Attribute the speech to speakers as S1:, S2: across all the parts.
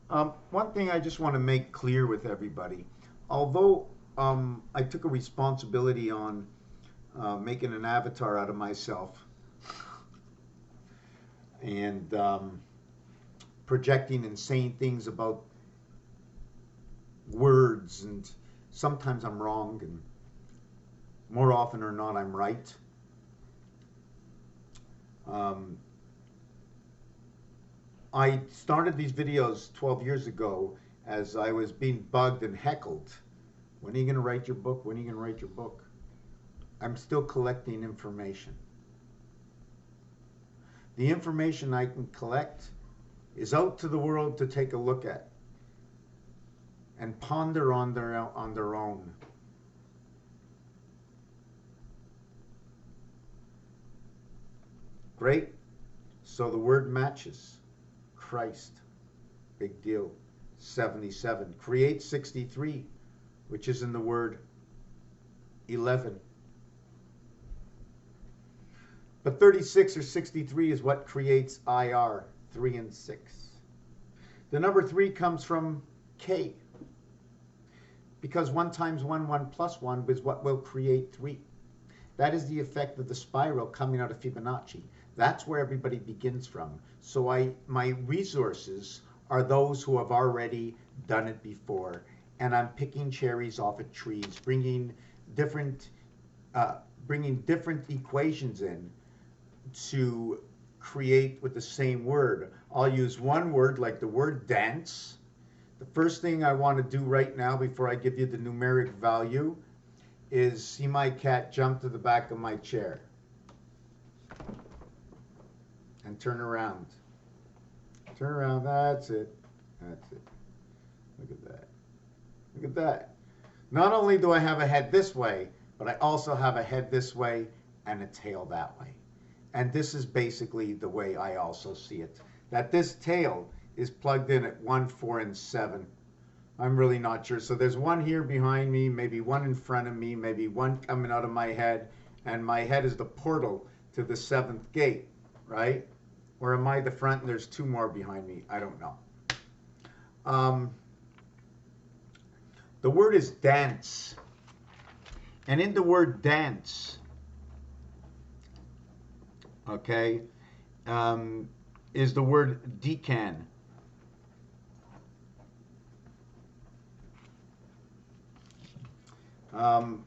S1: One thing I just want to make clear with everybody, although I took a responsibility on making an avatar out of myself and projecting and saying things about words, and sometimes I'm wrong, and more often or not, I'm right. Um, I started these videos 12 years ago as I was being bugged and heckled. When are you going to write your book? When are you going to write your book? I'm still collecting information. The information I can collect is out to the world to take a look at and ponder on their own. Great. So the word matches. Christ. Big deal. 77. Create 63, which is in the word 11. But 36 or 63 is what creates IR, 3 and 6. The number 3 comes from K, because 1 times 1, 1 plus 1 is what will create 3. That is the effect of the spiral coming out of Fibonacci. That's where everybody begins from. So my resources are those who have already done it before. And I'm picking cherries off of trees, bringing different equations in to create with the same word. I'll use one word like the word dance. The first thing I want to do right now before I give you the numeric value is see my cat jump to the back of my chair and turn around. Turn around, that's it. That's it. Look at that. Look at that. Not only do I have a head this way, but I also have a head this way and a tail that way. And this is basically the way I also see it. That this tail is plugged in at 1, 4, and 7. I'm really not sure. So there's one here behind me, maybe one in front of me, maybe one coming out of my head, and my head is the portal to the 7th gate, right? Or am I the front and there's 2 more behind me? I don't know. The word is dance. And in the word dance, okay, is the word decan. Um,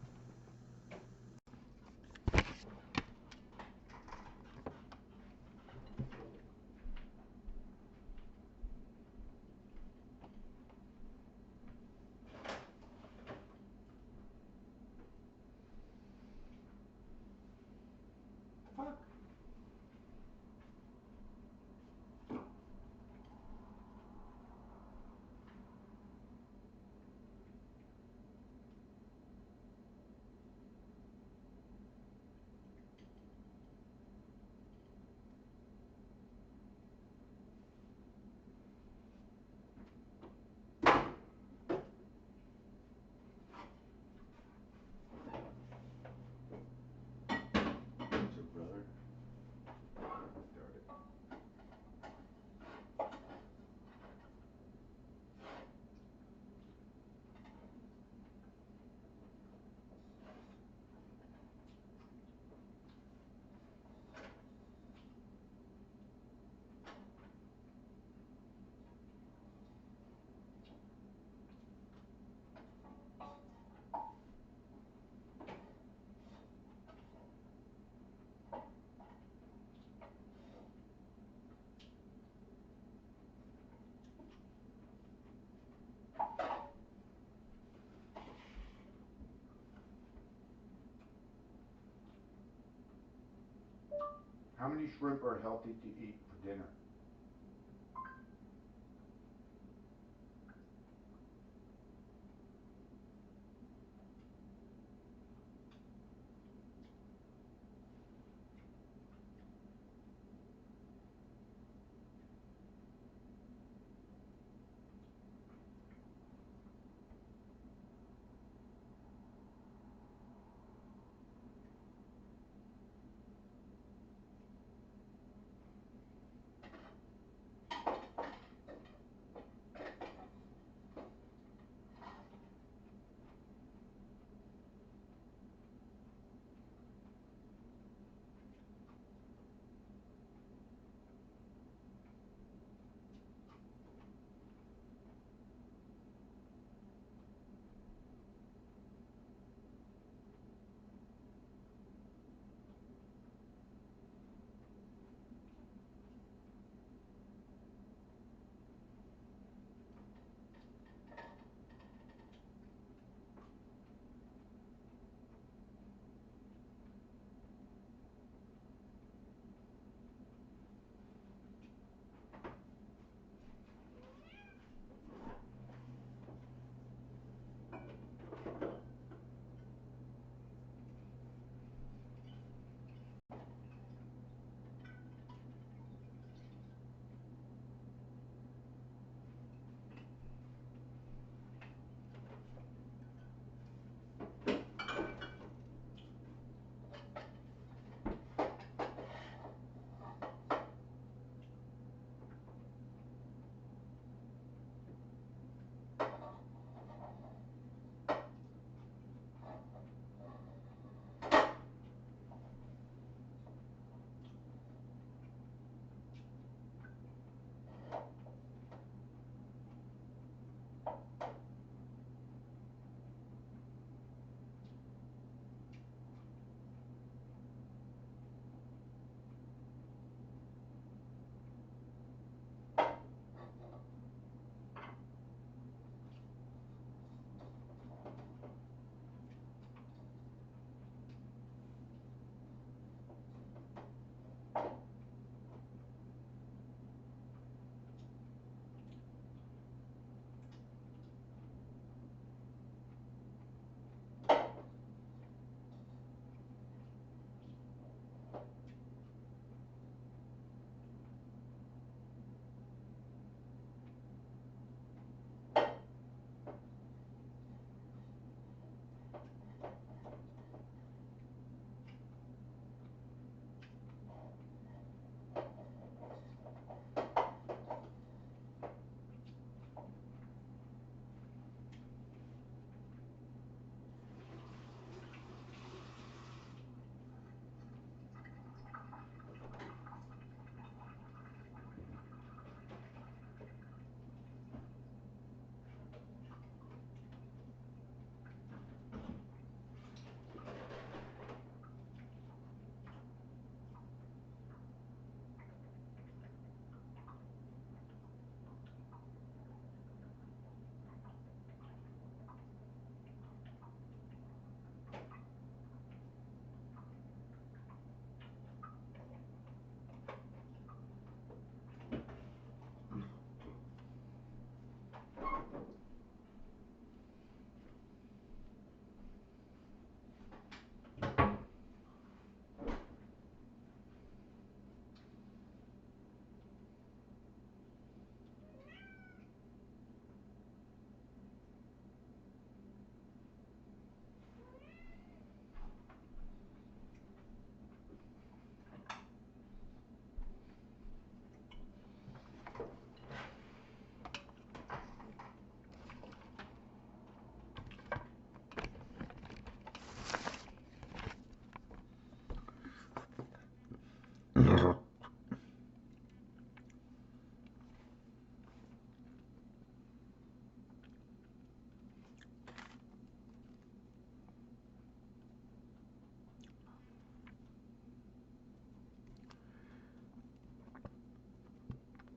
S1: How many shrimp are healthy to eat for dinner?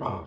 S1: Oh.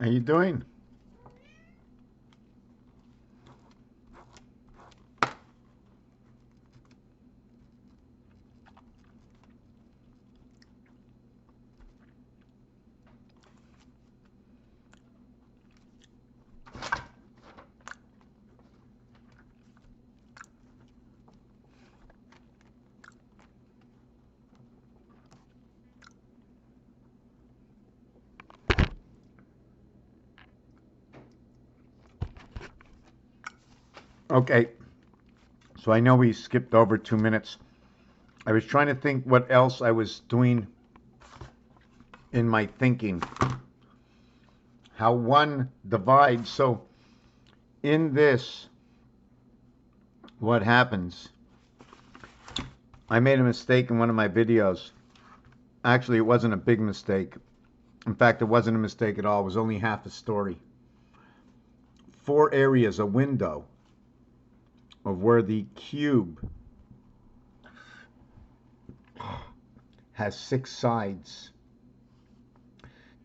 S1: How you doing? Okay, so I know we skipped over 2 minutes. I was trying to think what else I was doing in my thinking. How one divides. So in this, what happens? I made a mistake in one of my videos. Actually, it wasn't a big mistake. In fact, it wasn't a mistake at all. It was only half a story. 4 areas, a window of where the cube has 6 sides,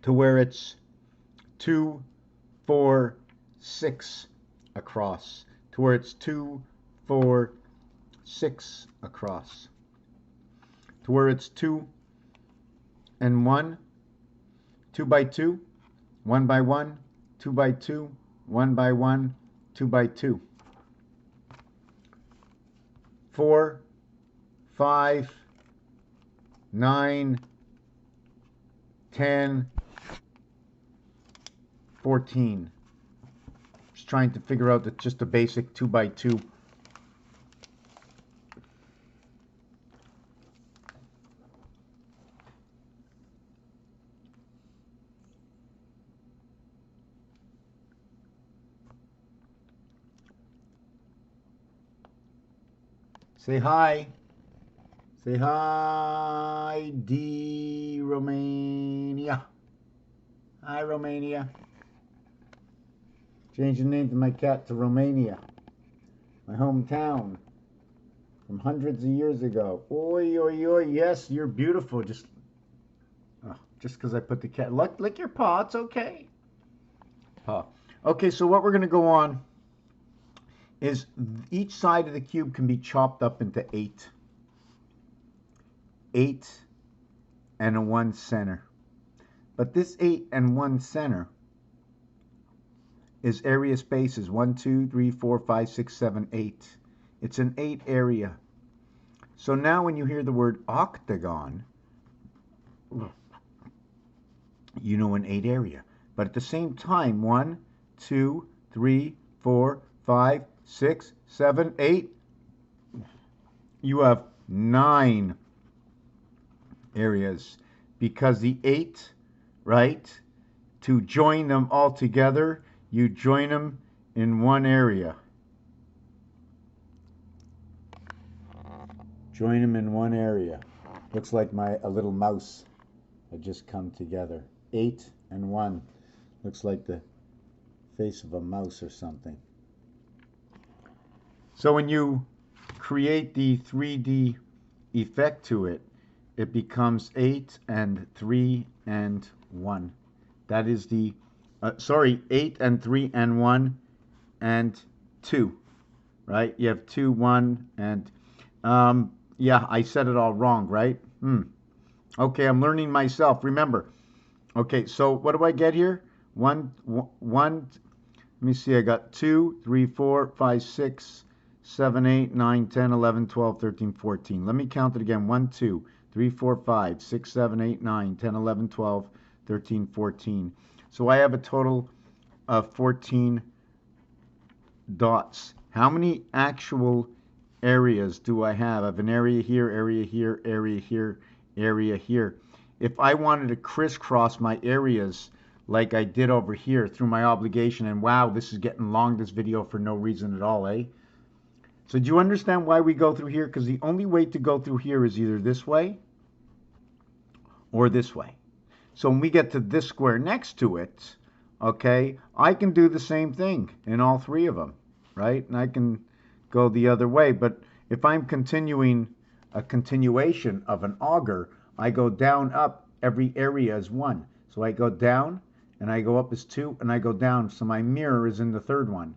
S1: to where it's 2, 4, 6 across, to where it's 2, 4, 6 across, to where it's 2 and 1, 2 by 2, 1 by 1, 2 by 2, 1 by 1, 2 by 2. 4, 5, 9, 10, 14. Just trying to figure out that just a basic 2 by 2. Say hi. Say hi, D Romania. Hi, Romania. Changed the name to my cat to Romania. My hometown. From hundreds of years ago. Oi, oi, oi. Yes, you're beautiful. Just because I put the cat. Lick your paw. It's okay. Paw. Okay, so what we're going to go on is each side of the cube can be chopped up into 8. 8 and a 1 center. But this 8 and 1 center is area spaces 1, 2, 3, 4, 5, 6, 7, 8. It's an 8 area. So now when you hear the word octagon, you know an 8 area. But at the same time, 1, 2, 3, 4, 5, 6, 7, 8. You have 9 areas, because the 8, right, to join them all together, you join them in one area. Join them in one area. Looks like a little mouse had just come together. 8 and 1. Looks like the face of a mouse or something. So when you create the 3D effect to it, it becomes 8 and 3 and 1. That is the, 8 and 3 and 1 and 2, right? You have 2, 1, and, yeah, I said it all wrong, right? Okay, I'm learning myself. Remember. Okay, so what do I get here? 1, let me see, I got 2, 3, 4, 5, 6, 7, 8, 9, 10, 11, 12, 13, 14. Let me count it again. 1, 2, 3, 4, 5, 6, 7, 8, 9, 10, 11, 12, 13, 14. So I have a total of 14 dots. How many actual areas do I have? I have an area here, area here, area here, area here. If I wanted to crisscross my areas like I did over here through my obligation, and wow, this is getting long, this video, for no reason at all, eh? So do you understand why we go through here? Because the only way to go through here is either this way or this way. So when we get to this square next to it, okay, I can do the same thing in all three of them, right? And I can go the other way. But if I'm continuing a continuation of an auger, I go down, up, every area is 1. So I go down, and I go up as 2, and I go down. So my mirror is in the third one.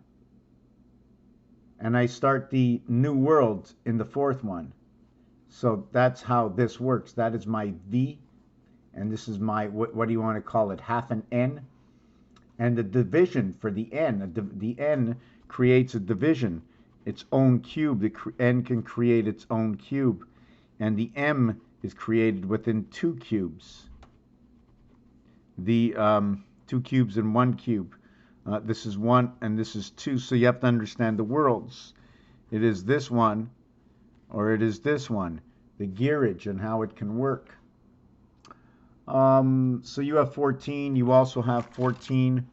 S1: And I start the new world in the fourth one. So that's how this works. That is my V, and this is my, what do you want to call it, half an N? And the division for the N, the N creates a division, its own cube. The N can create its own cube. And the M is created within 2 cubes. The 2 cubes and 1 cube. This is 1 and this is 2. So you have to understand the worlds. It is this one or it is this one. The gearage and how it can work. So you have 14. You also have 14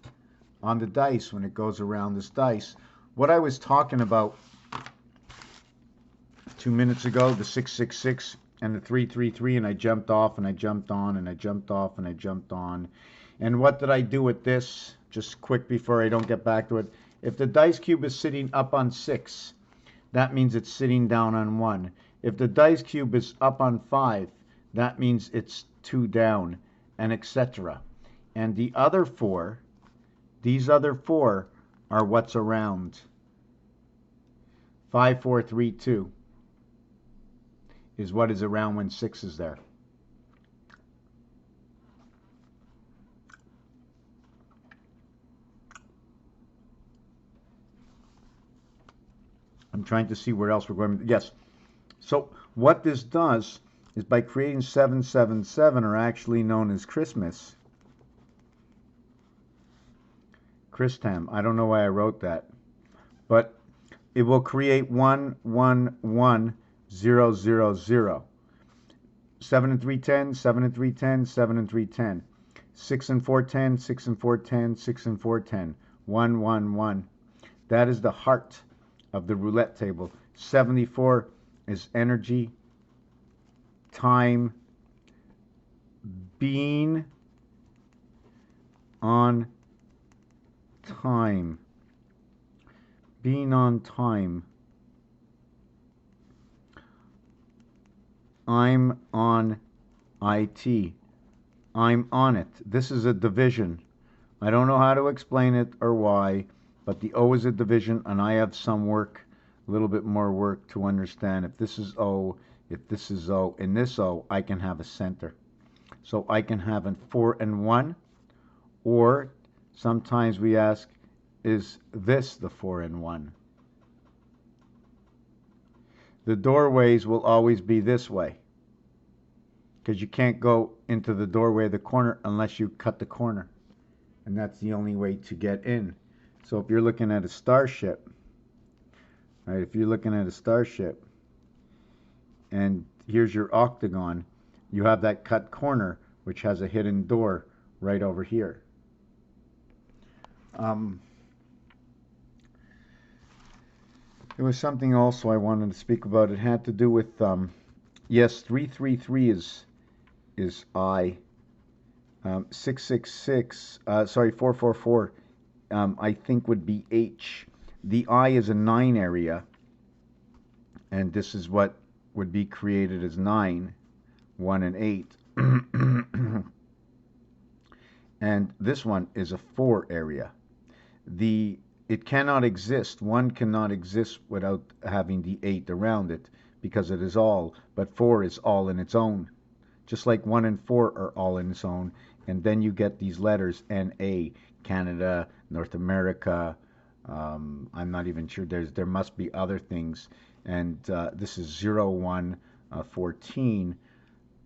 S1: on the dice when it goes around this dice. What I was talking about 2 minutes ago, the 666 and the 333, and I jumped off and I jumped on and I jumped off and I jumped on. And what did I do with this? Just quick before I don't get back to it. If the dice cube is sitting up on 6, that means it's sitting down on 1. If the dice cube is up on 5, that means it's 2 down, and etc. And the other 4, these other 4 are what's around. 5, 4, 3, 2 is what is around when 6 is there. I'm trying to see where else we're going. Yes. So what this does is by creating 777, are actually known as Christmas. Christam. I don't know why I wrote that. But it will create 1, 1, 1, 0, 0, 0. 7 and 3, 10, 7 and 3, 10, 7 and 3, 10. 6 and 4, 10, 6 and 4, 10, 6 and 4, 10. 1, 1, 1. That is the heart of the roulette table. 74 is energy, time, being on time. Being on time. I'm on IT. I'm on it. This is a division. I don't know how to explain it or why, but the O is a division, and I have some work, a little bit more work to understand. If this is O, if this is O, in this O, I can have a center. So I can have a 4 and 1, or sometimes we ask, is this the 4 and 1? The doorways will always be this way, because you can't go into the doorway of the corner unless you cut the corner, and that's the only way to get in. So if you're looking at a starship, right, if you're looking at a starship and here's your octagon, you have that cut corner which has a hidden door right over here. There was something also I wanted to speak about. It had to do with, yes, 333 is I. 666, sorry, 444, I think would be H. The I is a 9 area, and this is what would be created as 9, 1 and 8. And this one is a 4 area. It cannot exist. 1 cannot exist without having the 8 around it, because it is all, but 4 is all in its own. Just like 1 and 4 are all in its own, and then you get these letters NA, Canada, North America. I'm not even sure. There must be other things. And this is 01, 14.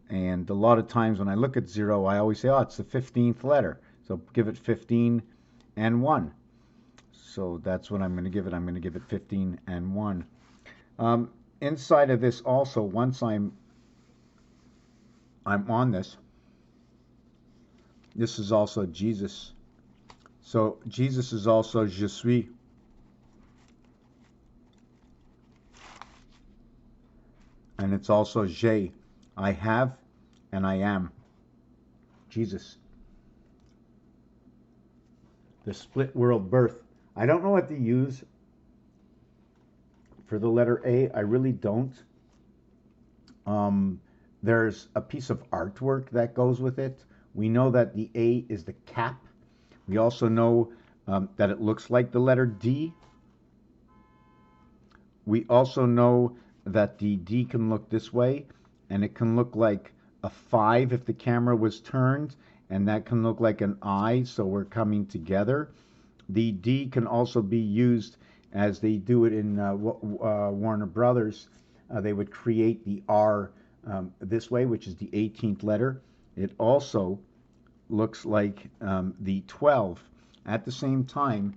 S1: And a lot of times when I look at 0, I always say, oh, it's the 15th letter. So give it 15 and 1. So that's what I'm going to give it. I'm going to give it 15 and 1. Inside of this also, once I'm on this is also Jesus. So Jesus is also Je suis. And it's also j'ai. I have and I am. Jesus. The split world birth. I don't know what to use for the letter A. I really don't. There's a piece of artwork that goes with it. We know that the A is the cap. We also know that it looks like the letter D. We also know that the D can look this way, and it can look like a 5 if the camera was turned, and that can look like an I, so we're coming together. The D can also be used as they do it in Warner Brothers. They would create the R this way, which is the 18th letter. It also looks like the 12. At the same time,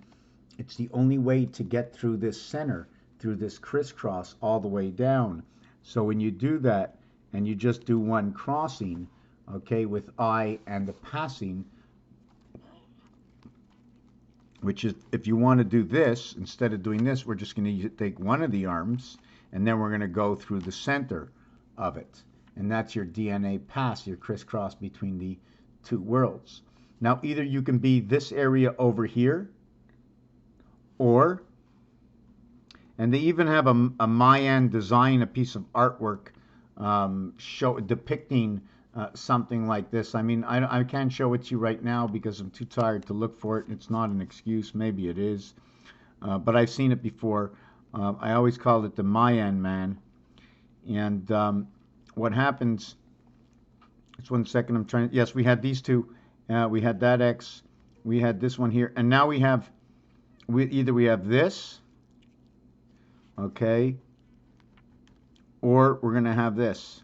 S1: it's the only way to get through this center, through this crisscross all the way down. So when you do that and you just do one crossing, okay, with I and the passing, which is, if you want to do this, instead of doing this, we're just going to take one of the arms, and then we're going to go through the center of it. And that's your DNA pass, your crisscross between the two worlds. Now, either you can be this area over here, or, and they even have a Mayan design, a piece of artwork depicting something like this. I mean, I can't show it to you right now because I'm too tired to look for it. It's not an excuse. Maybe it is. But I've seen it before. I always called it the Mayan man. And what happens, just 1 second, I'm trying, yes, we had these two. We had that X. We had this one here. And now we have, either we have this, okay, or we're going to have this.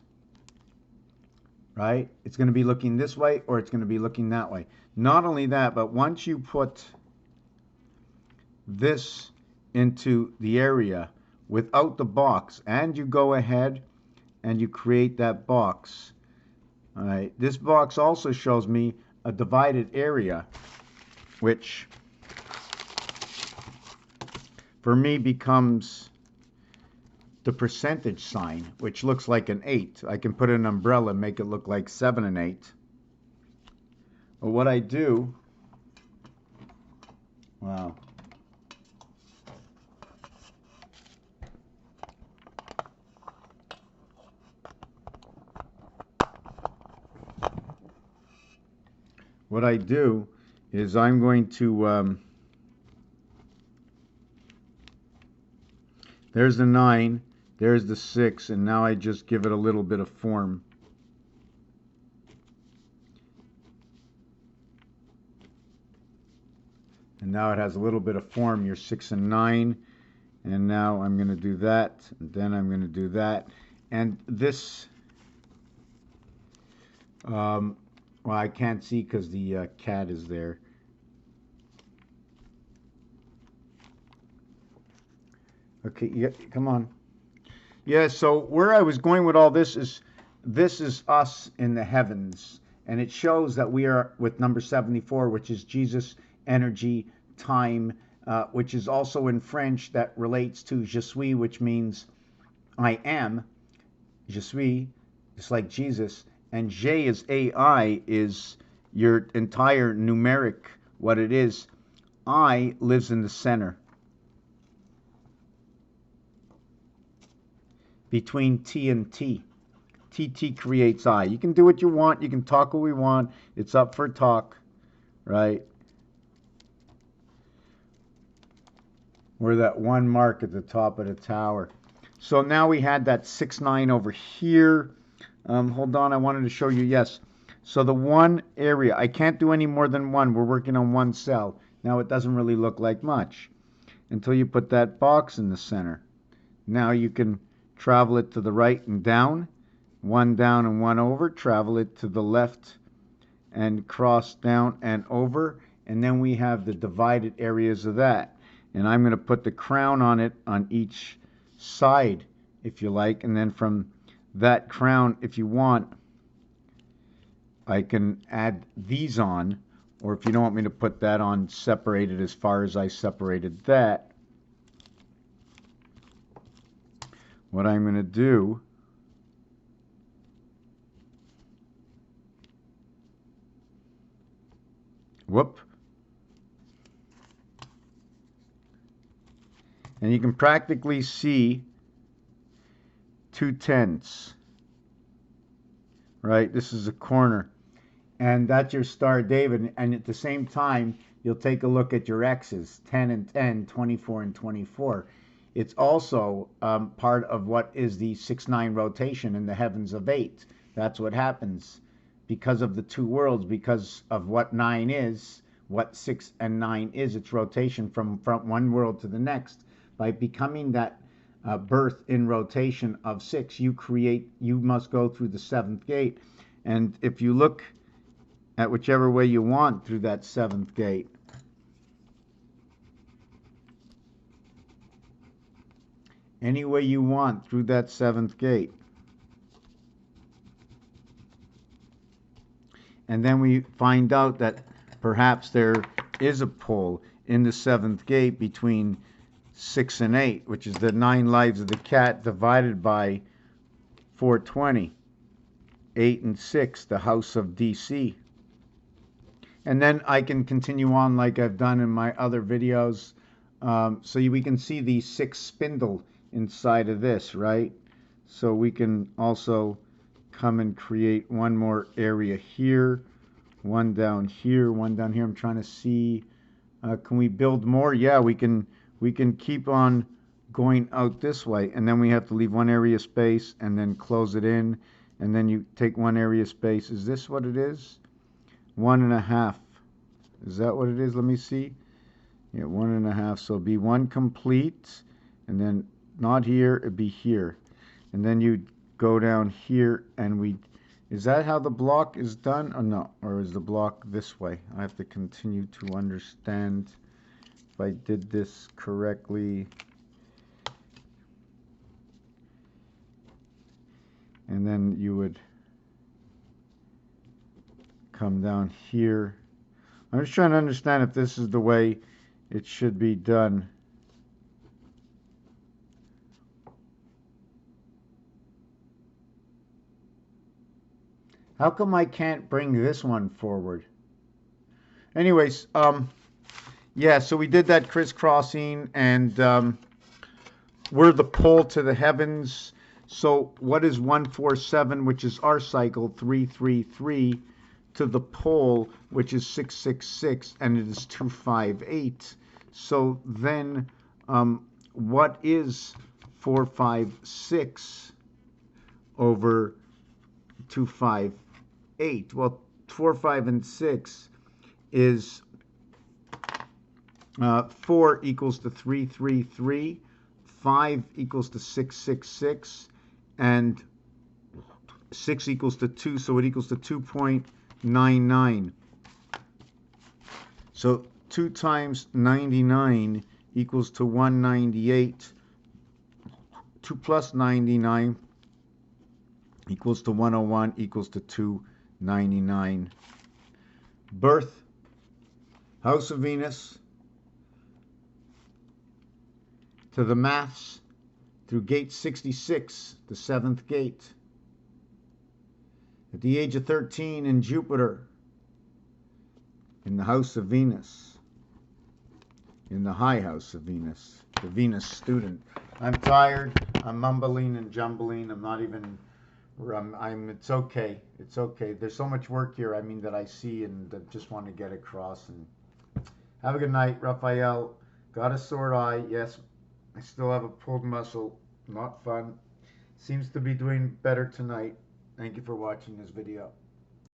S1: Right? It's going to be looking this way, or it's going to be looking that way. Not only that, but once you put this into the area without the box, and you go ahead and you create that box, all right, this box also shows me a divided area, which for me becomes the percentage sign, which looks like an 8. I can put an umbrella and make it look like 7 and 8. But what I do, wow. What I do is I'm going to, there's the 9. There's the 6, and now I just give it a little bit of form. And now it has a little bit of form, your 6 and 9. And now I'm going to do that, and then I'm going to do that. And this, well, I can't see because the cat is there. Okay, yeah, come on. Yeah, so where I was going with all this is us in the heavens. And it shows that we are with number 74, which is Jesus, energy, time, which is also in French that relates to je suis, which means I am. Je suis, just like Jesus. And J is AI, is your entire numeric, what it is. I lives in the center. Between T and T. TT creates I. You can do what you want. You can talk what we want. It's up for talk, right? We're that one mark at the top of the tower. So now we had that 6, 9 over here. Hold on, I wanted to show you, yes. So the one area, I can't do any more than one. We're working on one cell. Now it doesn't really look like much until you put that box in the center. Now you can travel it to the right and down, one down and one over, travel it to the left and cross down and over, and then we have the divided areas of that. And I'm going to put the crown on it on each side, if you like, and then from that crown, if you want, I can add these on, or if you don't want me to put that on, separate it as far as I separated that. What I'm going to do and you can practically see 2/10, right? This is a corner, and that's your Star David, and at the same time you'll take a look at your X's, 10 and 10, 24 and 24. It's also part of what is the 6-9 rotation in the heavens of 8. That's what happens because of the two worlds, because of what 9 is, what 6 and 9 is. It's rotation from one world to the next. By becoming that birth in rotation of 6, you must go through the 7th gate. And if you look at whichever way you want through that 7th gate, any way you want through that 7th gate, and then we find out that perhaps there is a pull in the 7th gate between 6 and 8, which is the 9 lives of the cat divided by 420. 8 and 6, the house of DC. And then I can continue on like I've done in my other videos. So we can see the 6 spindle inside of this, right? So we can also come and create one more area here, one down here, one down here. I'm trying to see, can we build more? Yeah, we can keep on going out this way, and then we have to leave one area space and then close it in, and then you take one area space. Is this what it is? 1.5. Is that what it is? Let me see. Yeah, 1.5. So it'd be one complete, and then not here, it'd be here. And then you go down here, and is that how the block is done? Or no? Or is the block this way? I have to continue to understand if I did this correctly. And then you would come down here. I'm just trying to understand if this is the way it should be done. How come I can't bring this one forward? Anyways, yeah, so we did that crisscrossing, and we're the pole to the heavens. So what is 147, which is our cycle, 333, to the pole, which is 666, and it is 258. So then what is 456 over 258? Well, 4, 5, and 6 is 4 equals to 333, 5 equals to 666, and 6 equals to 2, so it equals to 2.99. So 2 times 99 equals to 198. 2 plus 99 equals to 101 equals to 299. Birth, house of Venus, to the maths through gate 66, the 7th gate. At the age of 13 in Jupiter, in the house of Venus, in the high house of Venus, the Venus student. I'm tired, I'm mumbling and jumbling, I'm not even, it's okay, it's okay. There's so much work here, I mean, that I see and just want to get across. And have a good night, Raphael. Got a sore eye, yes, I still have a pulled muscle, not fun. Seems to be doing better tonight. Thank you for watching this video.